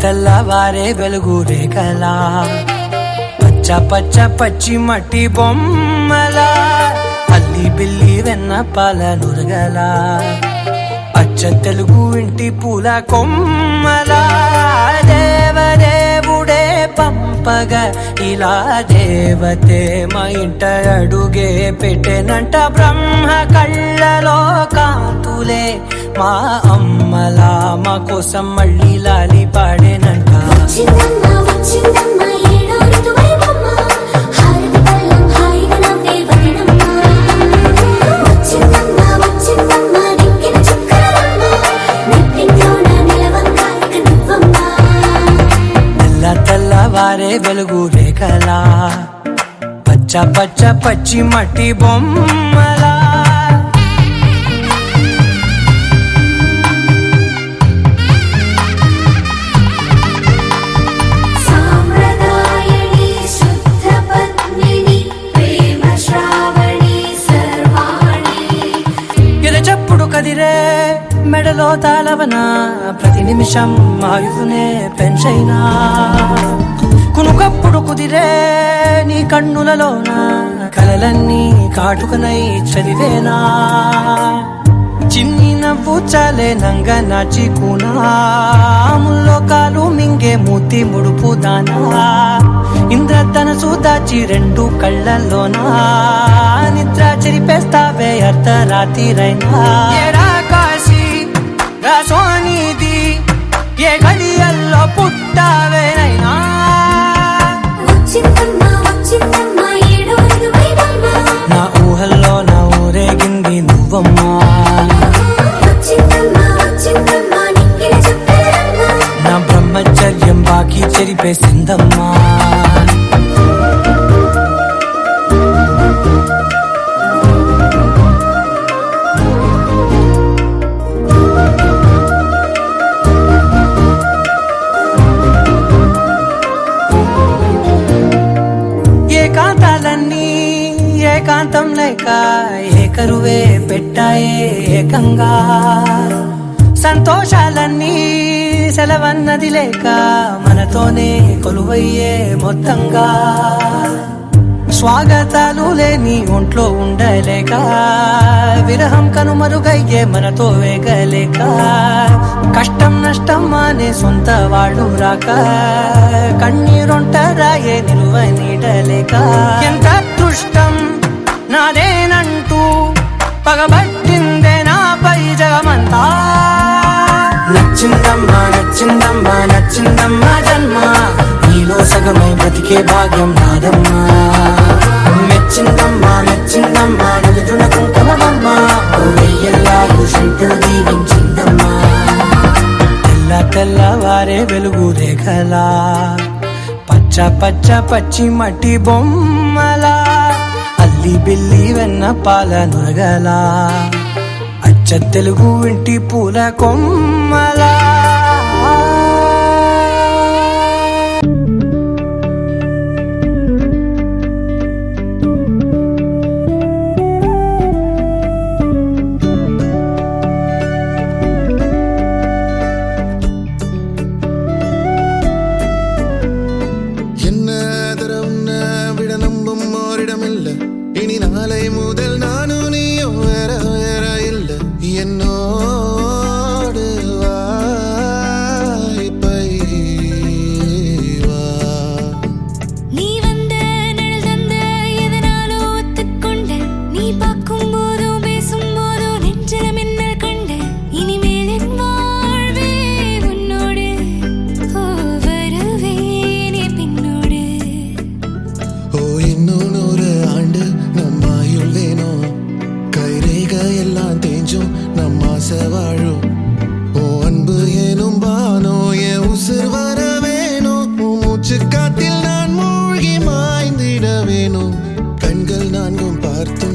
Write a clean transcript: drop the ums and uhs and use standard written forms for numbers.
తెల్లవారే వెలుగు రేఖలా పచ్చ పచ్చ పచ్చి మట్టి బొమ్మలా అల్లి బిల్లి వెన్న పాల నురగలా అచ్చ తెలుగు ఇంటి పూల కొమ్మలా దేవదేవుడే పంపగా ఇలా దేవతే మా ఇంట అడుగే పెట్టెనంట బ్రహ్మ కళ్ళలో కాంతులే మా అమ్మలా మా కోసం మళ్ళీ లాలి పాడేనంట తెల్లవారే వెలుగు రేఖలా పచ్చ పచ్చ పచ్చి మట్టి బొమ్మలా ఎరచప్పుడు కదిరే మెడలో తాళవన ప్రతి నిమిషం ఆయుధునే పెంచైనా కునుకప్పుడు కుదిరే నీ కన్నులలోన కలలన్నీ కాటుకనై చదివేనా చిన్ని నవ్వు చాలే నంగ నాచి కూనాముల్లో కాలు మింగే మూతి ముడుపు దానా ఇంద్రధనసు దాచి రెండు కళ్ళల్లోనా నిద్ర చెరిపేస్తావే అర్ధరాత్రిరైనా సోనిది ఏ గడియల్లో పుట్టావేనైనా నా ఊహల్లో నా ఊరేగింది నువ్వమ్మా నా బ్రహ్మచర్యం బాకీ చెరిపేసిందమ్మా ఏకాంతాలన్నీ ఏకాంతం లేక ఏకరువే పెట్టాయే ఏకంగా సంతోషాలన్నీ సెలవన్నది లేక మనతోనే కొలువయ్యే మొత్తంగా స్వాగతాలు లేని ఒంట్లో ఉండలేక విరహం కనుమరుగయ్యే మనతో వేగలేక కష్టం నష్టం అనే సొంత వాళ్ళు రాక కన్నీరొంటరాయే నిలువ నీడలేక ఎంత అదృష్టం నాదేనంటూ పగబట్టిందే నాపై జగమంతా నచ్చిందమ్మా నచ్చిందమ్మా నచ్చిందమ్మా జన్మ నీలో సగమై బ్రతికే భాగ్యం నాదమ్మా మెచ్చిందమ్మా మెచ్చిందమ్మా నిలుదున కుంకుమమ్మా వెయ్యల్లాగు శంకులు దీవించిందమ్మా తెల్లవారే వెలుగు రేఖలా పచ్చ పచ్చ పచ్చి మట్టి బొమ్మలా అల్లి బిల్లి వెన్న పాల నురగలా అచ్చ తెలుగు ఇంటి పూల కొమ్మలా இனி நாளை முதல் நானும் நீயும் வேற வேற இல்ல என்னோடு வாய்ப்பை வா நீ வந்த நிழல் தந்த எதனாலோ ஒத்துக்கொண்ட நீ பார்க்கும் போதும் பேசும் போதும் நெஞ்சில மின்னல் கண்ட இனிமேல் என் வாழ்வே உன்னோடு வருவேனே பின்னோடு ஓ இன்னும் 100 ஆண்டு நம்ம ஆயுள் வேணும் கைரேக எல்லாம் தேஞ்சும் நம்ம ஆசை வாழும் ஓ அன்பு ஏனும் பானோ என் உசுர் வர வேணும் ஓ மூச்சு காத்தில் நான் மூழ்கி மாய்ந்திட வேணும் கண்கள் நான்கும் பார்த்தும்